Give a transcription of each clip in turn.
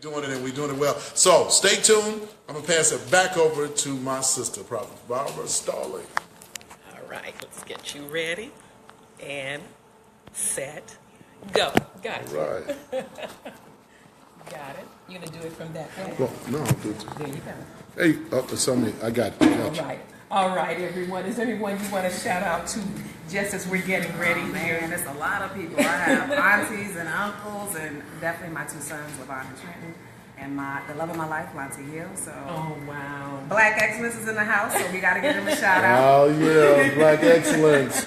Doing it, and we're doing it well. So stay tuned. I'm gonna pass it back over to my sister, Prophet Barber Starling. All right, let's get you ready and set, go. Got it. All right. Got it. You're gonna do it from that way. Well, no, I'll do it. There you go. Hey, it's on me. I got it. All right. All right, everyone. Is there anyone you want to shout out to just as we're getting ready here? Man, there's a lot of people. I have aunties and uncles, and definitely my two sons, Levon and Trenton, and the love of my life, Lonnie Hill. So, Oh, wow. Black Excellence is in the house, so we got to give them a shout out. Oh yeah, Black Excellence.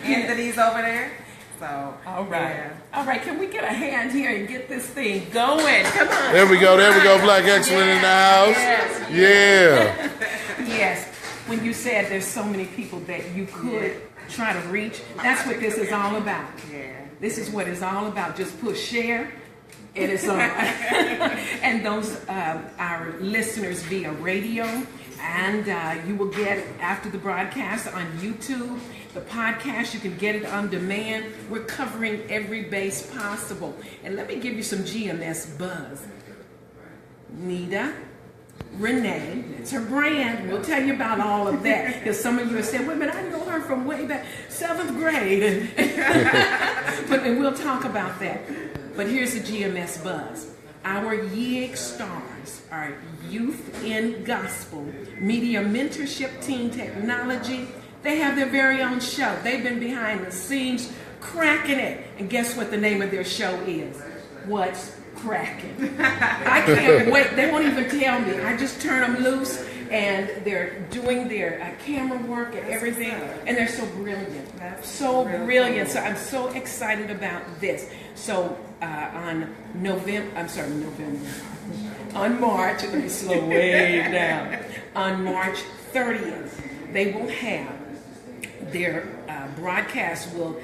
Anthony's over there. So, All right. yeah. All right, can we get a hand here and get this thing going? Come on. There we go. There we go. Black Excellence in the house. Yes. Yeah. Yes. When you said there's so many people that you could try to reach, that's what this is all about. Yeah. This is what it's all about. Just push share, and it's on. And those our listeners via radio, and you will get it after the broadcast on YouTube. The podcast, you can get it on demand. We're covering every base possible. And let me give you some GMS buzz. NEDA RENEE, it's her brand. We'll tell you about all of that. Because some of you have said, wait a minute, I know her from way back, 7th grade. And we'll talk about that. But here's the GMS buzz. Our YIG stars are Youth in Gospel, Media Mentorship Team Technology. They have their very own show. They've been behind the scenes, cracking it. And guess what the name of their show is? What's Cracking? I can't wait. They won't even tell me. I just turn them loose, and they're doing their camera work and everything, and they're so brilliant. So brilliant. So I'm so excited about this. So on March, let me slow way down. On March 30th, they will have their broadcast will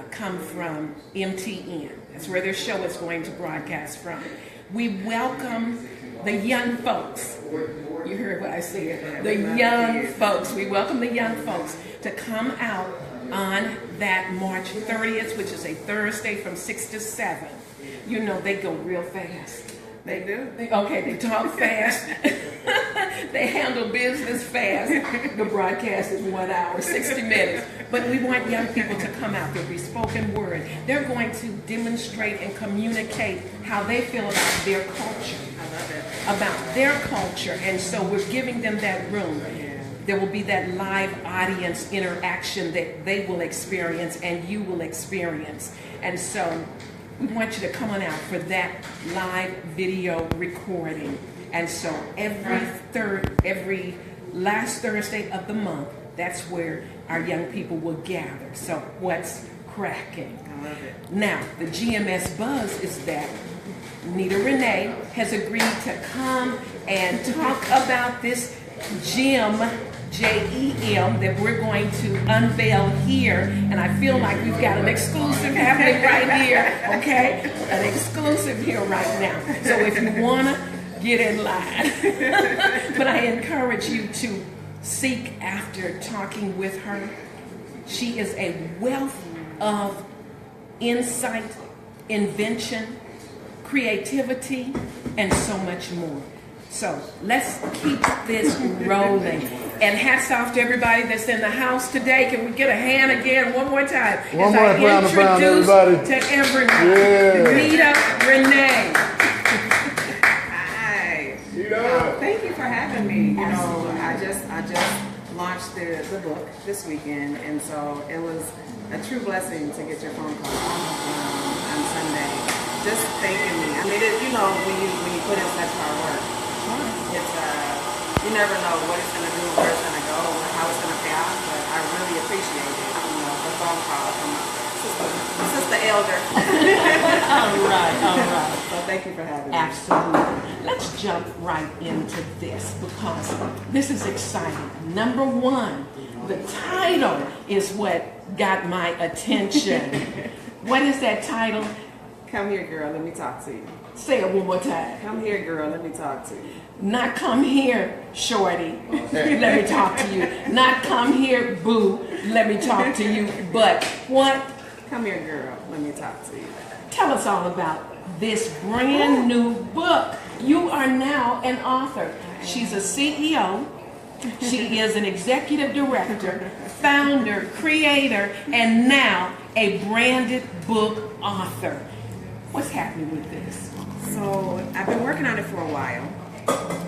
come from MTN. That's where their show is going to broadcast from. We welcome the young folks. You heard what I said. The young folks. We welcome the young folks to come out on that March 30th, which is a Thursday from 6 to 7. You know, they go real fast. They do? They talk fast. They handle business fast. The broadcast is 1 hour, 60 minutes. But we want young people to come out. There'll be spoken word. They're going to demonstrate and communicate how they feel about their culture. I love it. About their culture. And so we're giving them that room. There will be that live audience interaction that they will experience and you will experience. And so we want you to come on out for that live video recording. And so every last Thursday of the month, that's where our young people will gather. So what's cracking? I love it. Now, the GMS buzz is that NEDA RENEE has agreed to come and talk about this gem, JEM, that we're going to unveil here. And I feel like we've got an exclusive happening right here, okay? An exclusive here right now. So if you want to, get in line. But I encourage you to seek after talking with her. She is a wealth of insight, invention, creativity, and so much more. So let's keep this rolling. And hats off to everybody that's in the house today. Can we get a hand again one more time? One more round of applause, everybody. To everyone. Yeah. NEDA RENEE. Hi. Yeah. Thank you for having me. You know, I just launched the book this weekend, and so it was a true blessing to get your phone call on Sunday, just thanking me. I mean, you know, when you put in such hard work, it's you never know what it's going to do, where it's going to go, how it's going to pay off. But I really appreciate it. You know, the phone call from my sister elder. All right. So thank you for having me. Absolutely. Let's jump right into this because this is exciting. Number one, the title is what got my attention. What is that title? Come here, girl. Let me talk to you. Say it one more time. Come here, girl. Let me talk to you. Not come here, shorty. Let me talk to you. Not come here, boo. Let me talk to you. But what? Come here, girl. Let me talk to you. Tell us all about this brand new book. You are now an author. She's a CEO. She is an executive director, founder, creator, and now a branded book author. What's happening with this? So I've been working on it for a while.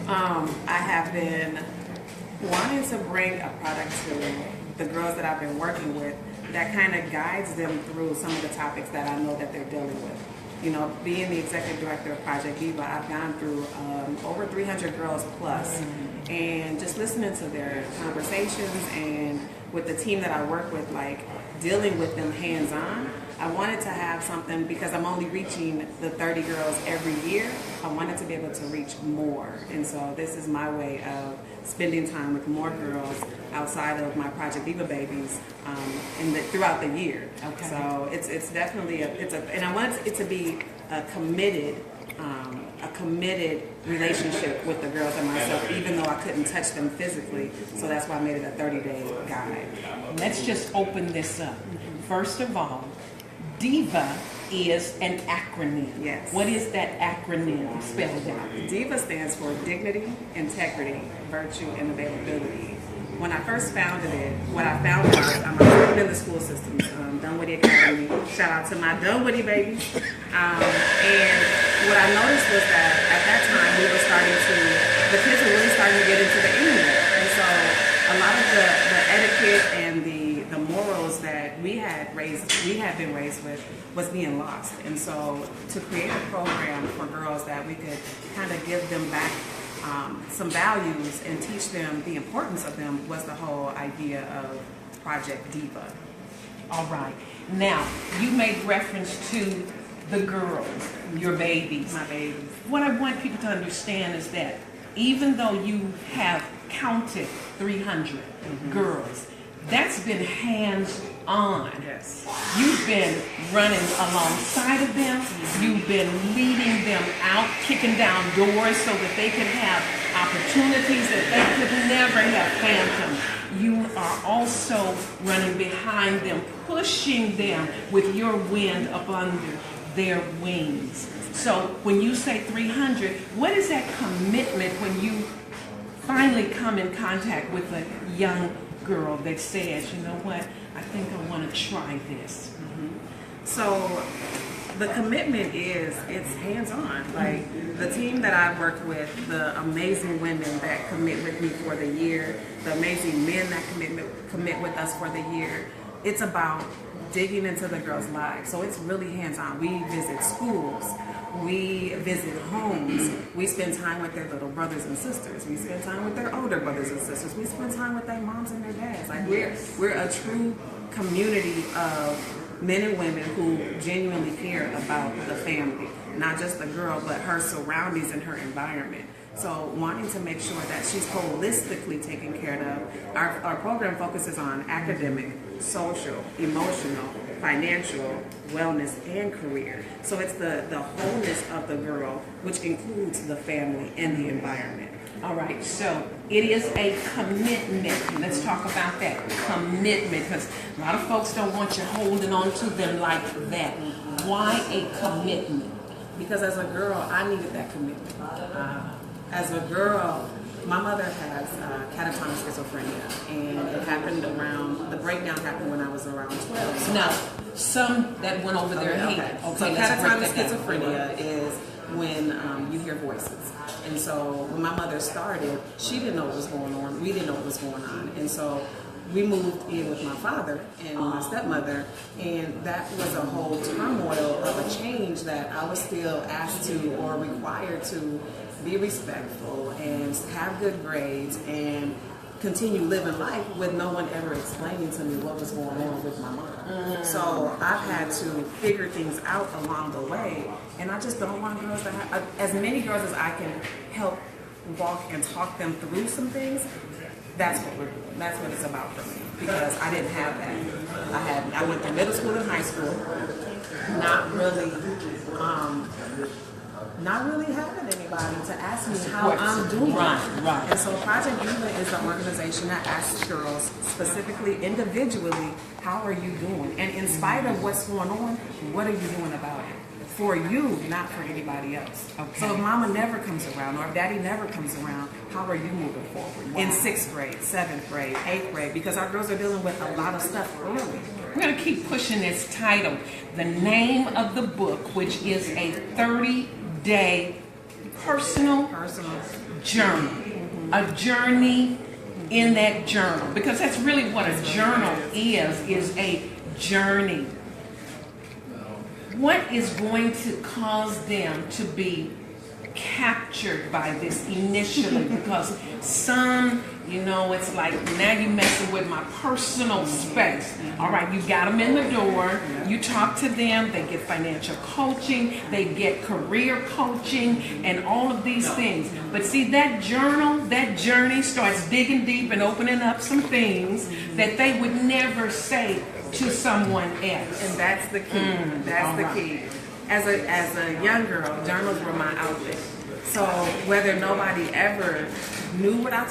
I have been wanting to bring a product to the girls that I've been working with that kind of guides them through some of the topics that I know that they're dealing with. You know, being the executive director of Project DIVA, I've gone through over 300 girls plus, and just listening to their conversations and with the team that I work with, like dealing with them hands-on. I wanted to have something, because I'm only reaching the 30 girls every year, I wanted to be able to reach more. And so this is my way of spending time with more girls outside of my Project DIVA babies throughout the year. Okay. So it's definitely and I want it to be a committed relationship with the girls and myself, even though I couldn't touch them physically. So that's why I made it a 30-day guide. Let's just open this up. First of all, DIVA is an acronym. Yes. What is that acronym spelled out? DIVA stands for Dignity, Integrity, Virtue, and Availability. When I first founded it, what I found out, I'm working in the school systems, Dunwoody Academy. Shout out to my Dunwoody babies. And what I noticed was that at that time the kids were really starting to get into the internet. And so a lot of the etiquette and the morals that we had been raised with was being lost. And so to create a program for girls that we could kind of give them back some values and teach them the importance of them was the whole idea of Project DIVA. All right. Now, you made reference to the girls, your babies. My babies. What I want people to understand is that even though you have counted 300 girls, that's been hands-on. Yes. You've been running alongside of them. You've been leading them out, kicking down doors so that they could have opportunities that they could never have fathomed. You are also running behind them, pushing them with your wind up under their wings. So when you say 300, what is that commitment when you finally come in contact with a young girl that says, you know what, I think I want to try this? So the commitment it's hands-on. Like the team that I work with, the amazing women that commit with me for the year, the amazing men that commit with us for the year, it's about digging into the girls' lives. So it's really hands-on. We visit schools. We visit homes. We spend time with their little brothers and sisters. We spend time with their older brothers and sisters. We spend time with their moms and their dads. Like we're a true community of men and women who genuinely care about the family, not just the girl, but her surroundings and her environment. So wanting to make sure that she's holistically taken care of. Our program focuses on academic, social, emotional, financial, wellness, and career. So it's the wholeness of the girl, which includes the family and the environment. All right, so it is a commitment. Let's talk about that commitment, because a lot of folks don't want you holding on to them like that. Why a commitment? Because as a girl, I needed that commitment. As a girl, my mother has catatonic schizophrenia, and it happened the breakdown happened when I was around 12. Now, some that went over their head. So let's break catatonic that down. schizophrenia is when you hear voices. And so when my mother started, she didn't know what was going on. We didn't know what was going on. And so we moved in with my father and my stepmother, and that was a whole turmoil of a change that I was still asked to or required to be respectful and have good grades and continue living life with no one ever explaining to me what was going on with my mom. So I've had to figure things out along the way, and I just don't want girls to have, as many girls as I can help walk and talk them through some things. That's what we're doing. That's what it's about for me, because I didn't have that. I went through middle school and high school, not really having anybody to ask me how I'm doing. Right. And so Project DIVA is the organization that asks girls specifically, individually, how are you doing? And in spite of what's going on, what are you doing about it? for you, not for anybody else. Okay. So if mama never comes around or if daddy never comes around, how are you moving forward? Wow. In 6th grade, 7th grade, 8th grade, because our girls are dealing with a lot of stuff early. We're going to keep pushing this title. The name of the book, which is a 30-day personal journal. A journey in that journal. Because that's really what a journal is a journey. What is going to cause them to be captured by this initially? Because some, it's like, now you're messing with my personal space. All right, you got them in the door, you talk to them, they get financial coaching, they get career coaching, and all of these things. But see, that journey starts digging deep and opening up some things that they would never say to someone else. And that's the key. That's the key. As a young girl, journals were my outlet. So whether nobody ever knew what I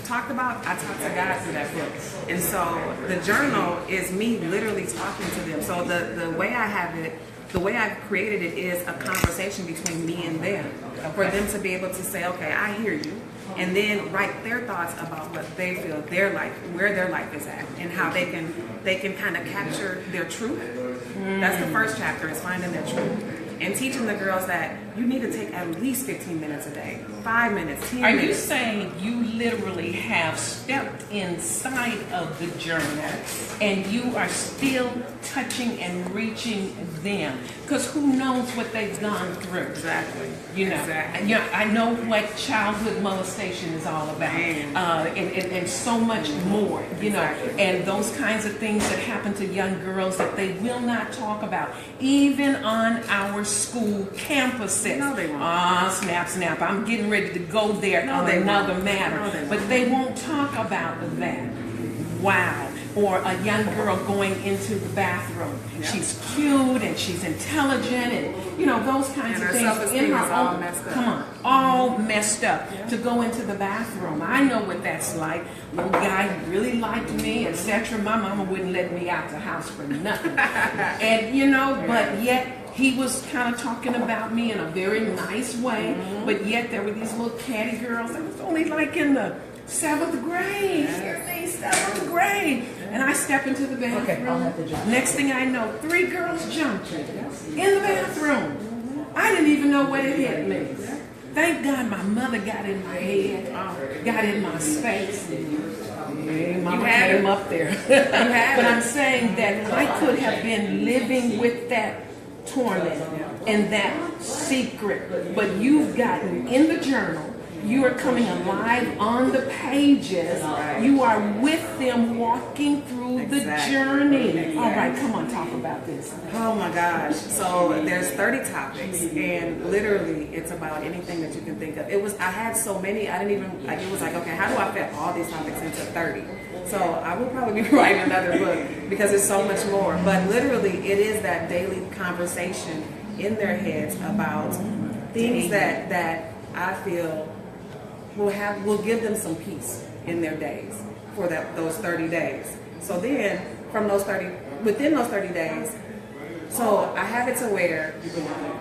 talked about, I talked to God through that book. And so the journal is me literally talking to them. So the way I have it, the way I've created it is a conversation between me and them. For them to be able to say, okay, I hear you. And then write their thoughts about what they feel their life, where their life is at, and how they can kind of capture their truth. That's the first chapter, is finding their truth. And teaching the girls that you need to take at least 15 minutes a day, 5 minutes, 10 minutes. Are you saying you literally have stepped inside of the journal and you are still touching and reaching them? Because who knows what they've gone through? Exactly. Exactly. I know what childhood molestation is all about, and so much more, Exactly. and those kinds of things that happen to young girls that they will not talk about, even on our school campuses. No, they won't. Snap. I'm getting ready to go there on another matter. No, they won't. But they won't talk about that. Wow. Or a young girl going into the bathroom. Yeah. She's cute and she's intelligent and, those kinds And of her things. self-esteem is all messed up. Come on. All messed up. Yeah. To go into the bathroom. I know what that's like. Little guy really liked me, etc. My mama wouldn't let me out the house for nothing. And, but yet, he was kind of talking about me in a very nice way, but yet there were these little catty girls that was only like in the 7th grade. Yes. 7th grade. And I step into the bathroom. Okay, I'll have to jump. Next thing I know, 3 girls jumped in the bathroom. I didn't even know what it hit me. Thank God my mother got in my head, got in my space. Mama came up there. But I'm saying that I could have been living with that torment and that secret, but you've gotten in the journal, you are coming alive on the pages, you are with them walking through the journey. All right, come on, talk about this. Oh my gosh. So there's 30 topics, and literally it's about anything that you can think of. I had so many, I didn't even, it was like, okay, how do I fit all these topics into 30? So I will probably be writing another book because there's so much more. But literally it is that daily conversation in their heads about things that I feel will give them some peace in their days for those 30 days. So then within those 30 days, so I have it to where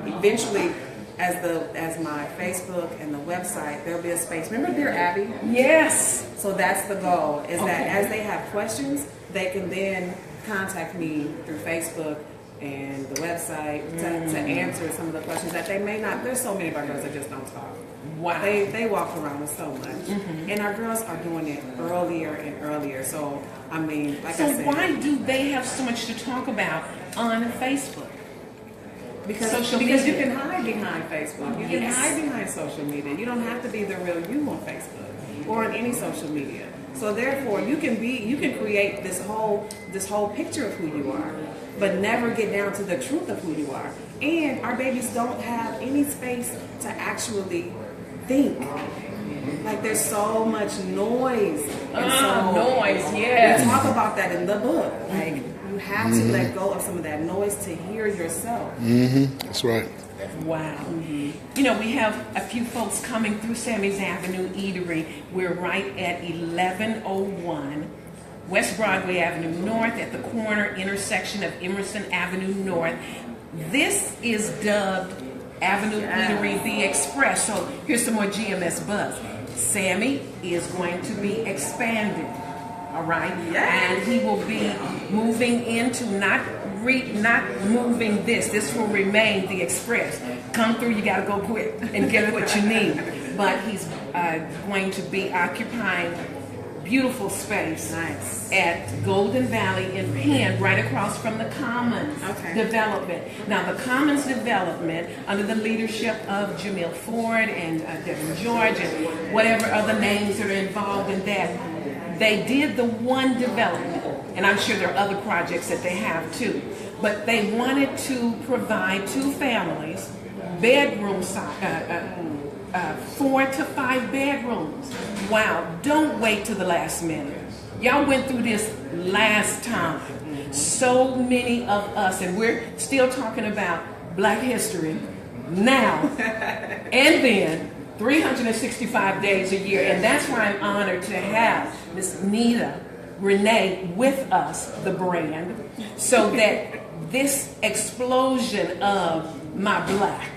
eventually as my Facebook and the website, there'll be a space. Remember Dear Abby? Yes. So that's the goal, is that as they have questions, they can then contact me through Facebook and the website to answer some of the questions that they may not. There's so many of our girls that just don't talk. Wow. They walk around with so much. And our girls are doing it earlier and earlier. So, I mean, like I said. So why do they have so much to talk about on Facebook? Because you can hide behind Facebook. You can hide behind social media. You don't have to be the real you on Facebook or on any social media. So therefore, you can create this whole picture of who you are, but never get down to the truth of who you are. And our babies don't have any space to actually think. Like there's so much noise. And so noise, yes. We talk about that in the book. Like you have to let go of some of that noise to hear yourself. That's right. Wow. We have a few folks coming through Sammy's Avenue Eatery. We're right at 1101 West Broadway Avenue North at the corner intersection of Emerson Avenue North. This is dubbed Avenue Eatery The Express. So here's some more GMS buzz. Sammy is going to be expanded, all right? And he will be moving into not moving this. This will remain the Express. Come through, you gotta go quick and get what you need. But he's going to be occupying beautiful space at Golden Valley in Penn, right across from the Commons development. Now, the Commons development, under the leadership of Jamil Ford and Devin George and whatever other names that are involved in that, they did the one development, and I'm sure there are other projects that they have too, but they wanted to provide two families bedroom size, 4 to 5 bedrooms. Wow, don't wait till the last minute. Y'all went through this last time. So many of us, and we're still talking about Black history now and then 365 days a year. And that's why I'm honored to have Miss NEDA RENEE with us, the brand, so that this explosion of my Black,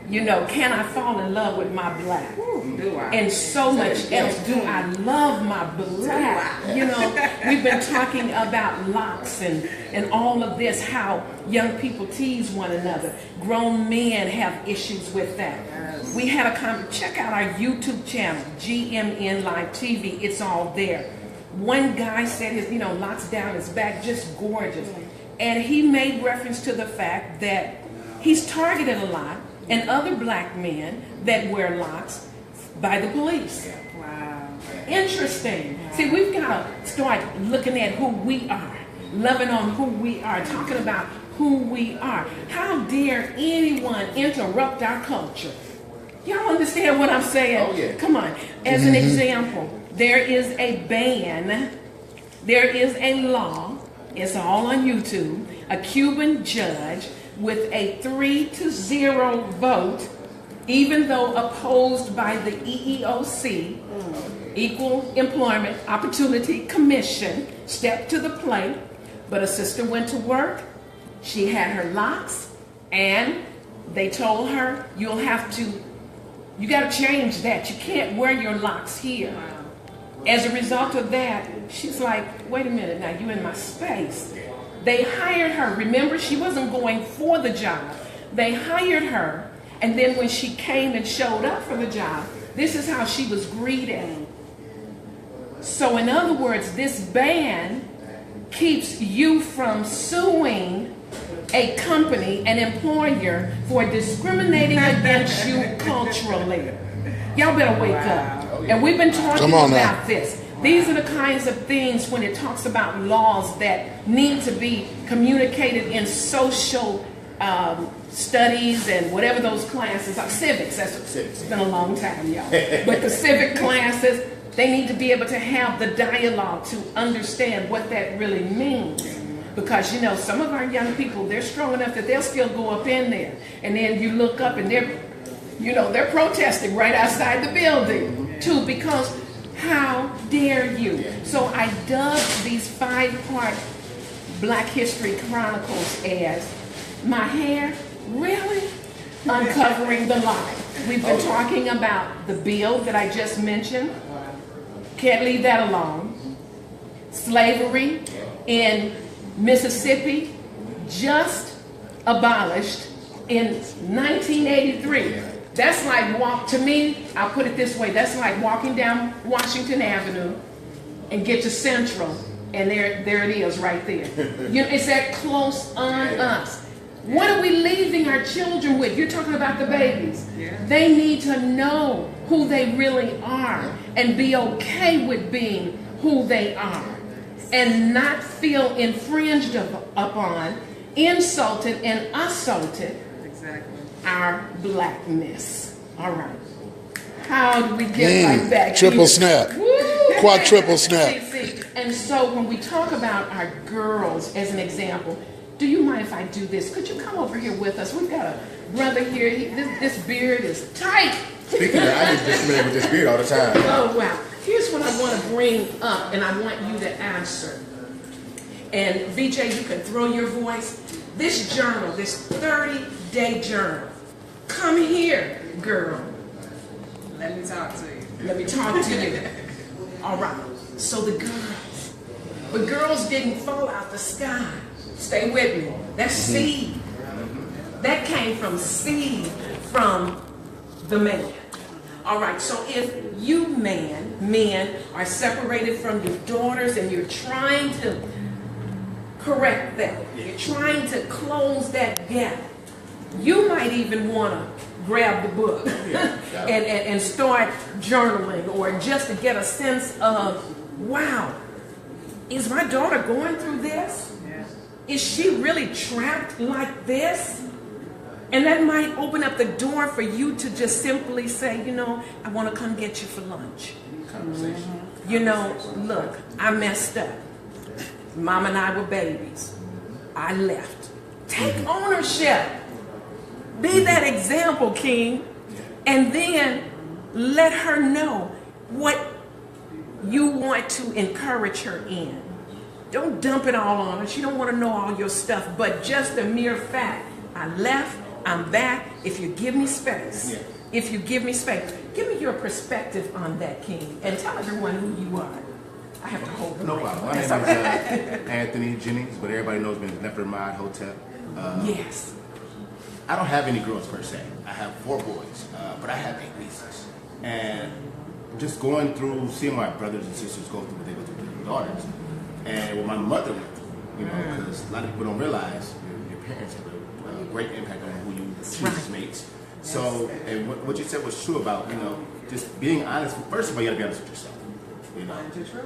you know, can I fall in love with my Black? Do I? And so much else. Do I love my Black? You know, we've been talking about locks and all of this, how young people tease one another. Grown men have issues with that. We had a comment. Check out our YouTube channel, GMN Live TV. It's all there. One guy said his, you know, locks down his back, just gorgeous. And he made reference to the fact that he's targeted a lot, and other Black men that wear locks by the police. Wow. Interesting. See, we've got to start looking at who we are, loving on who we are, talking about who we are. How dare anyone interrupt our culture? Y'all understand what I'm saying? Oh, yeah. Come on. As an example, there is a ban, there is a law, it's all on YouTube, a Cuban judge with a 3-0 vote, even though opposed by the EEOC, Equal Employment Opportunity Commission, stepped to the plate, but a sister went to work, she had her locks, and they told her, you got to change that. You can't wear your locks here. As a result of that, she's like, wait a minute now, you in my space. They hired her. Remember, she wasn't going for the job. They hired her, and then when she came and showed up for the job, this is how she was greeted. So in other words, this ban keeps you from suing a company, an employer, for discriminating against you culturally. Y'all better wake up. And we've been talking about this. These are the kinds of things when it talks about laws that need to be communicated in social studies and whatever those classes are. Civics, it's been a long time, y'all. But the civic classes, they need to be able to have the dialogue to understand what that really means. Because, you know, some of our young people, they're strong enough that they'll still go up in there. And then you look up and they're protesting right outside the building, too, because how dare you? So I dubbed these 5-part Black History Chronicles as my hair, really? Uncovering the lie. We've been talking about the bill that I just mentioned. Can't leave that alone. Slavery in Mississippi, just abolished in 1983. That's like to me, I'll put it this way, that's like walking down Washington Avenue and get to Central, and there it is right there. You know, it's that close on us. What are we leaving our children with? You're talking about the babies. They need to know who they really are and be okay with being who they are and not feel infringed upon, insulted and assaulted. Our Blackness. All right. How do we get right back? Triple snap. Quadruple snap. See. And so when we talk about our girls as an example, do you mind if I do this? Could you come over here with us? We've got a brother here. This beard is tight. Speaking of that, I get dismayed with this beard all the time. Oh, wow. Here's what I want to bring up, and I want you to answer. And VJ, you can throw your voice. this journal, this 30-day journal. Come here, girl. Let me talk to you. Let me talk to you. All right. So the girls didn't fall out the sky. Stay with me. That's seed. That came from seed from the man. All right. So if you men are separated from your daughters and you're trying to correct that, you're trying to close that gap, you might even want to grab the book and start journaling, or just to get a sense of, wow, is my daughter going through this? Is she really trapped like this? And that might open up the door for you to just simply say, you know, I want to come get you for lunch. Conversation. You know, look, I messed up. Mom and I were babies. I left. Take ownership. Be that example, King. And then let her know what you want to encourage her in. Don't dump it all on her. She don't want to know all your stuff, but just the mere fact, I left, I'm back. If you give me space, if you give me space, give me your perspective on that, King, and tell everyone who you are. I have to hold the No mic. problem. My name is Anthony Jennings, but everybody knows me as Leopard Mod Hotel. Yes. I don't have any girls per se. I have 4 boys, but I have 8 nieces. And just going through, seeing my brothers and sisters go through what they go through with their daughters, and what my mother went through, you know, because a lot of people don't realize your parents have a great impact on who you choose mates. So, and what you said was true about, you know, just being honest. First of all, you gotta be honest with yourself. You know,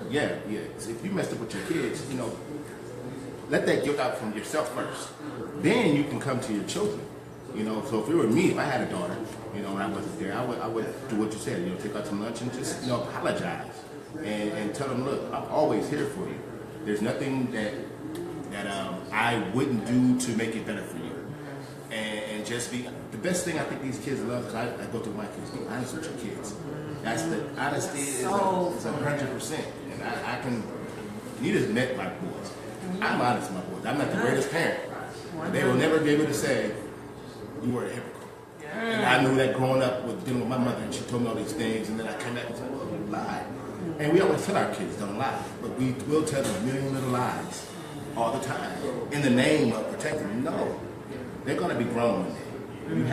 yeah. So if you messed up with your kids, you know, let that guilt out from yourself first. Then you can come to your children. You know, so if it were me, if I had a daughter, you know, and I wasn't there, I would do what you said. You know, take her to lunch and just, you know, apologize and tell them, look, I'm always here for you. There's nothing that I wouldn't do to make it better for you. And just be the best thing I think these kids love, because I go through my kids. Be honest with your kids. That's the honesty is 100%. And I can. Nita's met my boys. I'm honest with my boys. I'm not the greatest parent. But they will never be able to say you were a hypocrite. And I knew that growing up with dealing with my mother, and she told me all these things, and then I came back and said, well, you lied. And we always tell our kids don't lie, but we will tell them a million little lies all the time in the name of protecting them. No, they're going to be grown one day. You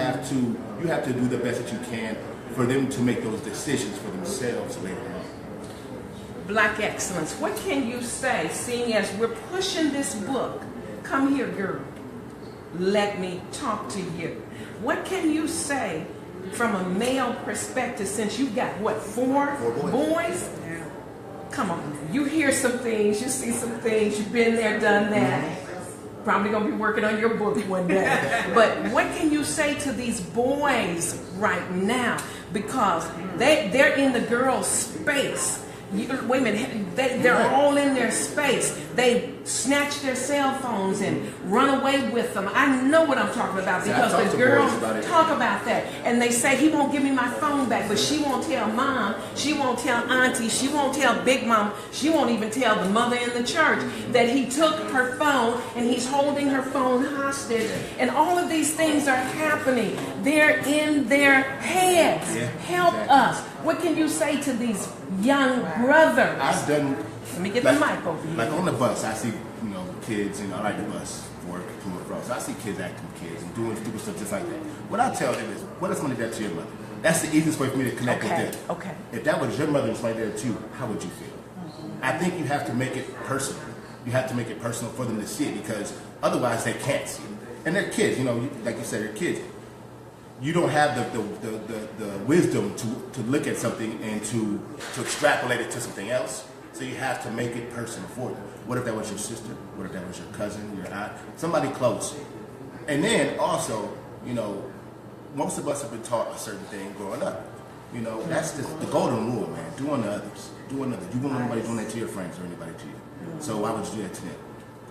have to do the best that you can for them to make those decisions for themselves later on. Black excellence. What can you say, seeing as we're pushing this book? Come here, girl. Let me talk to you. What can you say from a male perspective, since you've got, what, 4 boys? Come on. You hear some things, you see some things, you've been there, done that. Probably going to be working on your book one day. But what can you say to these boys right now? Because they're in the girls' space. Wait a minute, they're all in their space. They snatch their cell phones and run away with them. I know what I'm talking about, because the girls talk about that. And they say, he won't give me my phone back, but she won't tell mom, she won't tell auntie, she won't tell big mom, she won't even tell the mother in the church that he took her phone and he's holding her phone hostage. And all of these things are happening. They're in their heads. Help us. What can you say to these young brothers? I've done. Let me get the mic over here. Like on the bus, I see, you know, kids, and I ride the bus for work to and from. So I see kids acting with kids and doing stupid stuff just like that. What I tell them is, what is somebody that to your mother? That's the easiest way for me to connect with them. Okay. If that was your mother and somebody there too, how would you feel? I think you have to make it personal. You have to make it personal for them to see it, because otherwise they can't see it. And they're kids, you know, like you said, they're kids. You don't have the wisdom to look at something and to extrapolate it to something else. So you have to make it personal for them. What if that was your sister? What if that was your cousin, your aunt, somebody close? And then also, you know, most of us have been taught a certain thing growing up. You know, that's the golden rule, man. Do unto others. Do unto others. You won't want nobody doing that to your friends or anybody to you. So why would you do that to them?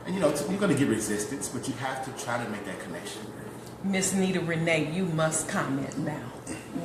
And you know, you're going to get resistance, but you have to try to make that connection. Miss NEDA RENEE, you must comment now.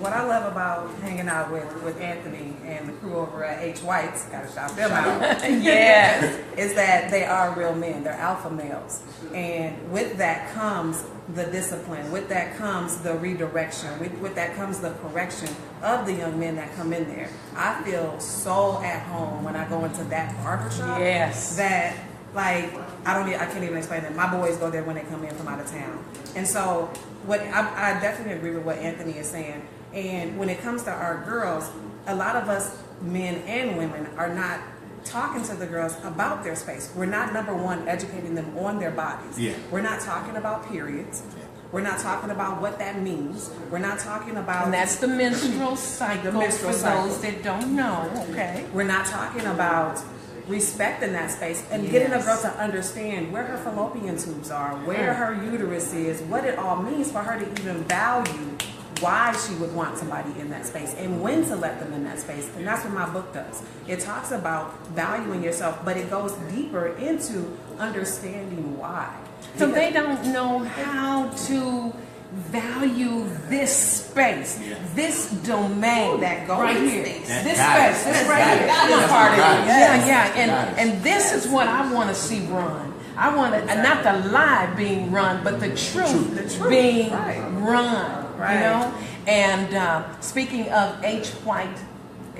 What I love about hanging out with Anthony and the crew over at H. White's, gotta shout them out, Yes. is that they are real men. They're alpha males. And with that comes the discipline. With that comes the redirection. With that comes the correction of the young men that come in there. I feel so at home when I go into that barbershop. Yes. That, like, I can't even explain it. My boys go there when they come in from out of town. And so I definitely agree with what Anthony is saying. And when it comes to our girls, a lot of us men and women are not talking to the girls about their space. We're not, number one, educating them on their bodies. Yeah. We're not talking about periods. We're not talking about what that means. We're not talking about... And that's the menstrual cycle, menstrual for cycle. those that don't know, okay? We're not talking about respecting that space and getting a girl to understand where her fallopian tubes are, where her uterus is, what it all means for her to even value why she would want somebody in that space and when to let them in that space. And that's what my book does. It talks about valuing yourself, but it goes deeper into understanding why. So they don't know how to value this space, this domain, that golden right here, space. this Got it. space, this Got right it. here. Got it. I'm a part of it. Got it. Yeah, Got it. and this is what I want to see run. I want to, not the lie being run, but the truth being run. Right. You know. And speaking of H. White,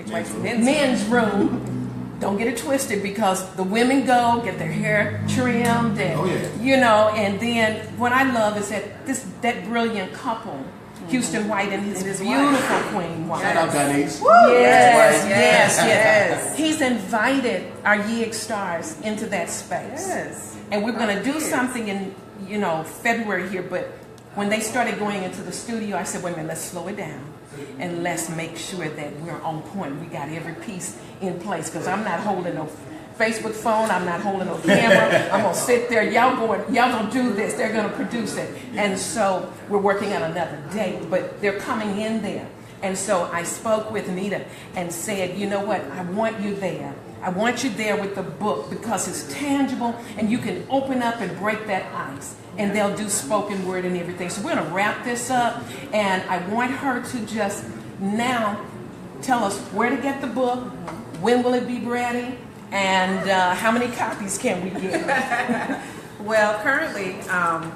men's room. Don't get it twisted, because the women go get their hair trimmed and you know, and then what I love is that brilliant couple, Houston White and his beautiful Queen White. Shout out Denise. Yes. He's invited our YEG stars into that space. Yes. And we're going to do something in, February here, but when they started going into the studio, I said, wait a minute, let's slow it down. And let's make sure that we're on point. We got every piece in place, because I'm not holding no Facebook phone. I'm not holding no camera. I'm going to sit there. Y'all going to do this. They're going to produce it. And so we're working on another date, but they're coming in there. And so I spoke with NEDA and said, you know what? I want you there. I want you there with the book, because it's tangible and you can open up and break that ice. And they'll do spoken word and everything. So we're going to wrap this up, and I want her to just now tell us where to get the book, when will it be ready, and how many copies can we get? Well, currently, I'm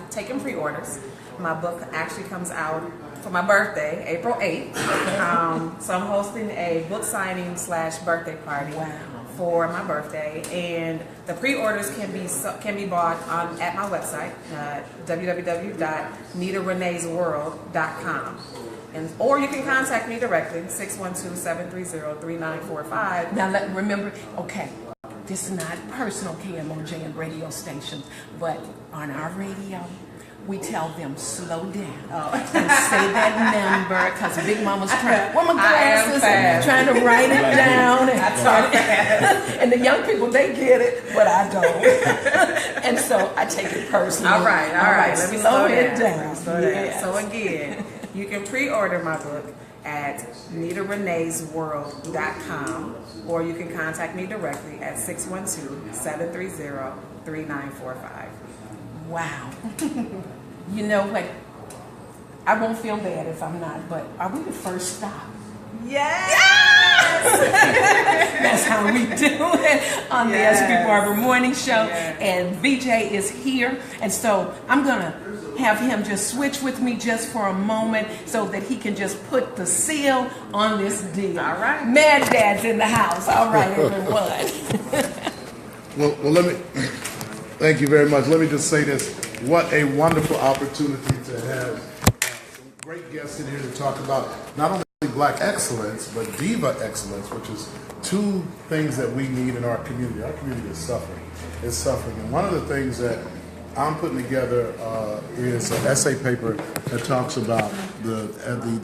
taking pre-orders. My book actually comes out for my birthday, April 8th. So I'm hosting a book signing / birthday party. For my birthday, and the pre-orders can be bought at my website, www.nedareneesworld.com, or you can contact me directly, 612-730-3945. Now remember, okay, this is not personal KMOJ and radio stations, but on our radio, we tell them slow down and say that number, because Big Mama's trying. Well, my glasses and trying to write it down. And the young people, they get it, but I don't. And so I take it personally. All right. Let me slow it down. Yes. So again, you can pre-order my book at NEDARENEESworld.com, or you can contact me directly at 612-730-3945. Wow. You know what? I won't feel bad if I'm not, but are we the first stop? Yes! That's how we do it on the SB Barber Morning Show. And VJ is here. And so I'm going to have him just switch with me just for a moment so that he can just put the seal on this deal. All right. Mad Dad's in the house. All right, everyone. Well, let me thank you very much. Let me just say this. What a wonderful opportunity to have some great guests in here to talk about not only Black excellence, but DIVA excellence, which is two things that we need in our community. Our community is suffering. It's suffering. And one of the things that I'm putting together is an essay paper that talks about the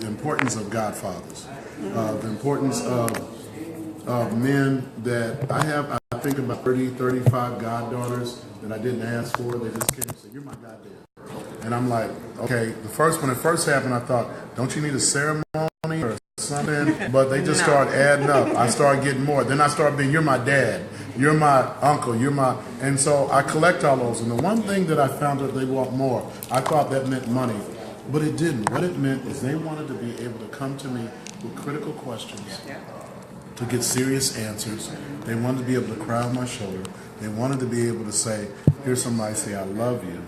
importance of godfathers, the importance of men that I think about 30, 35 goddaughters that I didn't ask for. They just came and said, "You're my goddad." And I'm like, okay, when it first happened, I thought, don't you need a ceremony or something? but they just start adding up. I start getting more. Then I start being, you're my dad, you're my uncle, and so I collect all those. And the one thing that I found that they want more, I thought that meant money, but it didn't. What it meant is they wanted to be able to come to me with critical questions, to get serious answers. They wanted to be able to cry on my shoulder. They wanted to be able to say, hear somebody say, I love you.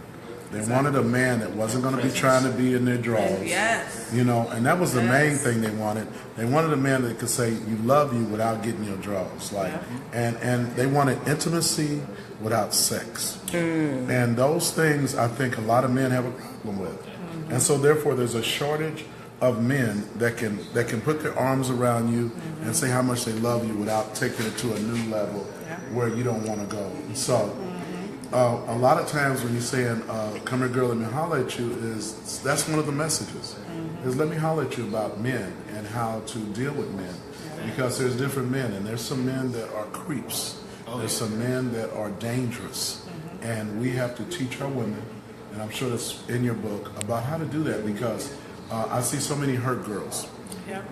They wanted a man that wasn't going to be trying to be in their drawers. Yes. You know, and that was the main thing they wanted. They wanted a man that could say, you love you without getting your drawers. Like, and they wanted intimacy without sex. And those things, I think a lot of men have a problem with. And so therefore there's a shortage of men that can put their arms around you and say how much they love you without taking it to a new level where you don't want to go. And so a lot of times when you're saying, come here girl, let me holler at you, that's one of the messages, is let me holler at you about men and how to deal with men. Because there's different men, and there's some men that are creeps. There's some men that are dangerous. And we have to teach our women, and I'm sure that's in your book, about how to do that, because I see so many hurt girls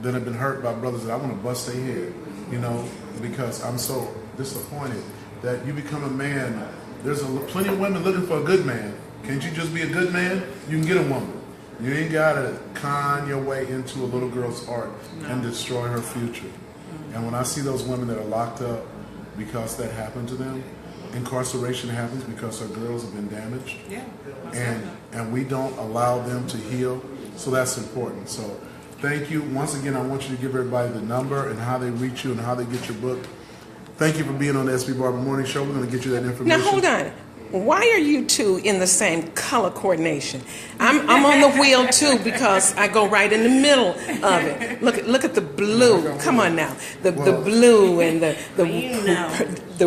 that have been hurt by brothers that I want to bust their head, you know, because I'm so disappointed that you become a man. There's plenty of women looking for a good man. Can't you just be a good man? You can get a woman. You ain't got to con your way into a little girl's heart and destroy her future. And when I see those women that are locked up because that happened to them, incarceration happens because our girls have been damaged. And we don't allow them to heal. So that's important. So thank you. Once again, I want you to give everybody the number and how they reach you and how they get your book. Thank you for being on the SB Barber Morning Show. We're going to get you that information. Now, hold on. Why are you two in the same color coordination? I'm on the wheel too because I go right in the middle of it. Look at the blue. Come on now, the blue and the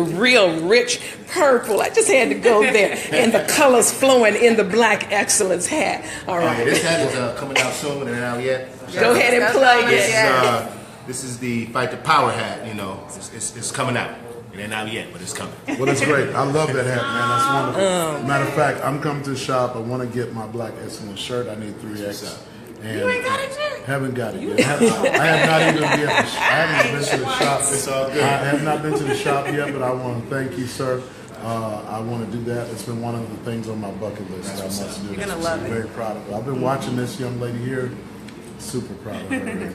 real rich purple. I just had to go there, and the colors flowing in the Black Excellence hat. All right. This hat is coming out soon, and not out yet. Go ahead and plug it. This is the Fight the Power hat. You know, it's coming out. It ain't out yet, but it's coming. Well, that's great. I love that hat, man. That's wonderful. Matter of fact, I'm coming to the shop. I want to get my Black Excellence shirt. I need 3X. And You ain't got it yet? Haven't got it yet. I have not even been. I haven't been to the shop. It's all good. I have not been to the shop yet, but I want to thank you, sir. I want to do that. It's been one of the things on my bucket list that I must do. You're gonna love I'm it. very proud of it. I've been watching this young lady here. Super proud of her.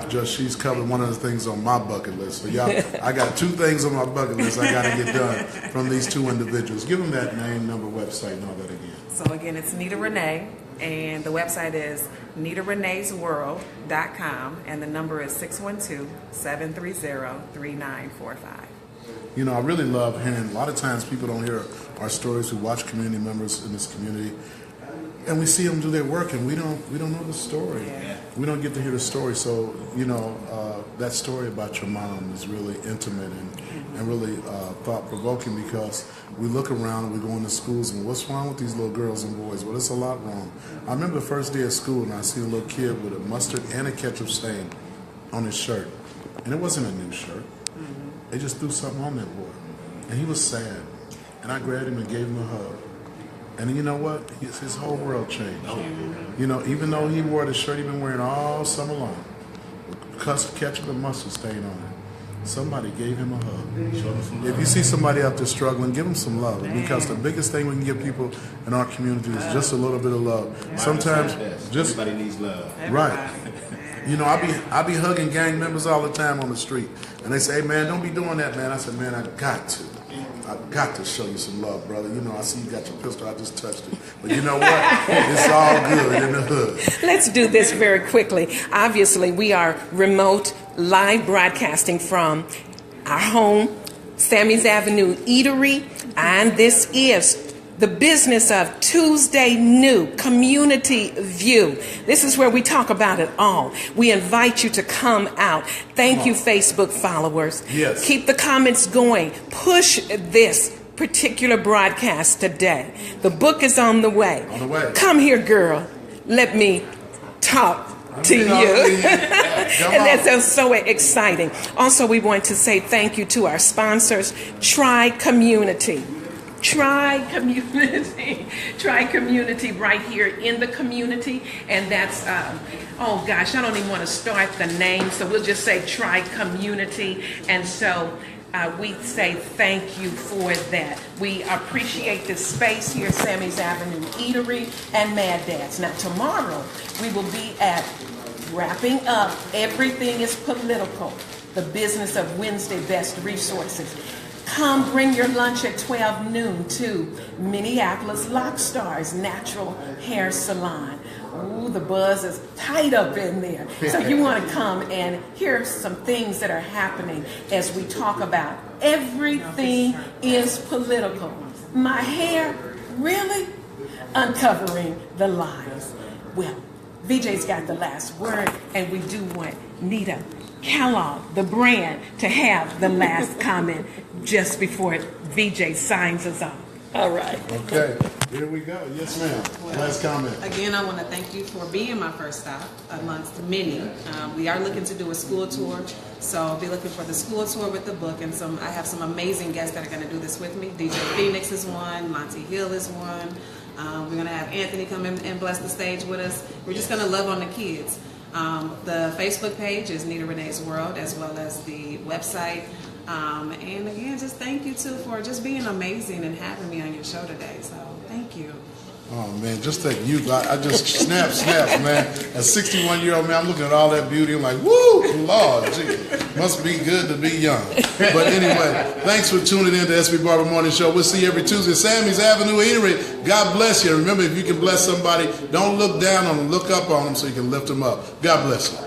Just she's covered one of the things on my bucket list. So y'all, I got 2 things on my bucket list I got to get done from these 2 individuals. Give them that name, number, website, and all that again. So again, it's NEDA RENEE, and the website is NEDARENEE'sWorld.com, and the number is 612-730-3945. You know, I really love hearing, a lot of times people don't hear our stories who watch community members in this community. And we see them do their work, and we don't know the story. We don't get to hear the story. So, you know, that story about your mom is really intimate and really thought-provoking, because we look around and we go into schools and what's wrong with these little girls and boys? Well, there's a lot wrong. I remember the first day of school, and I see a little kid with a mustard and a ketchup stain on his shirt. And it wasn't a new shirt. They just threw something on that boy. And he was sad. And I grabbed him and gave him a hug. And you know what? His whole world changed. You know, even though he wore the shirt he'd been wearing all summer long, ketchup and mustard stain on it, somebody gave him a hug. If you see somebody out there struggling, give them some love. Because the biggest thing we can give people in our community is just a little bit of love. Sometimes just everybody needs love. Right. You know, I be hugging gang members all the time on the street, and they say, "Hey, man, don't be doing that, man." I said, "Man, I've got to show you some love, brother. You know, I see you got your pistol. I just touched it. But you know what? It's all good in the hood." Let's do this very quickly. Obviously, we are remote live broadcasting from our home, Sammy's Avenue Eatery, and this is the business of Tuesday New Community View. This is where we talk about it all. We invite you to come out. Thank you, Facebook followers. Yes. Keep the comments going. Push this particular broadcast today. The book is on the way. On the way. Come here, girl. Let me talk to you. And that's so exciting. Also, we want to say thank you to our sponsors, Tri Community. Tri Community right here in the community, and that's oh gosh, I don't even want to start the name, so we'll just say Tri-Community. And so we say thank you for that. We appreciate this space here, Sammy's Avenue Eatery and Mad Dad's. Now tomorrow we will be at wrapping up Everything is Political, the business of Wednesday Best Resources. Come bring your lunch at 12 noon to Minneapolis Lock Stars Natural Hair Salon. Ooh, the buzz is tight up in there. So you want to come and hear some things that are happening as we talk about everything is political. My hair, really? Uncovering the lies. Well, VJ's got the last word, and we do want Nita Kellogg, the brand, to have the last comment just before VJ signs us off. All right. Okay, here we go. Yes, ma'am. Last comment. Again, I want to thank you for being my first stop amongst many. We are looking to do a school tour, so be looking for the school tour with the book. And I have some amazing guests that are going to do this with me. DJ Phoenix is one. Monty Hill is one. We're going to have Anthony come in and bless the stage with us. We're just going to love on the kids. The Facebook page is NEDA Renee's World, as well as the website. And again, just thank you too for just being amazing and having me on your show today. So thank you. Oh man, just that youth. I just snaps, man. As 61-year-old man, I'm looking at all that beauty. I'm like, woo, Lord, gee, must be good to be young. But anyway, thanks for tuning in to SB Barber Morning Show. We'll see you every Tuesday. Sammy's Avenue Eatery. God bless you. Remember, if you can bless somebody, don't look down on them, look up on them so you can lift them up. God bless you.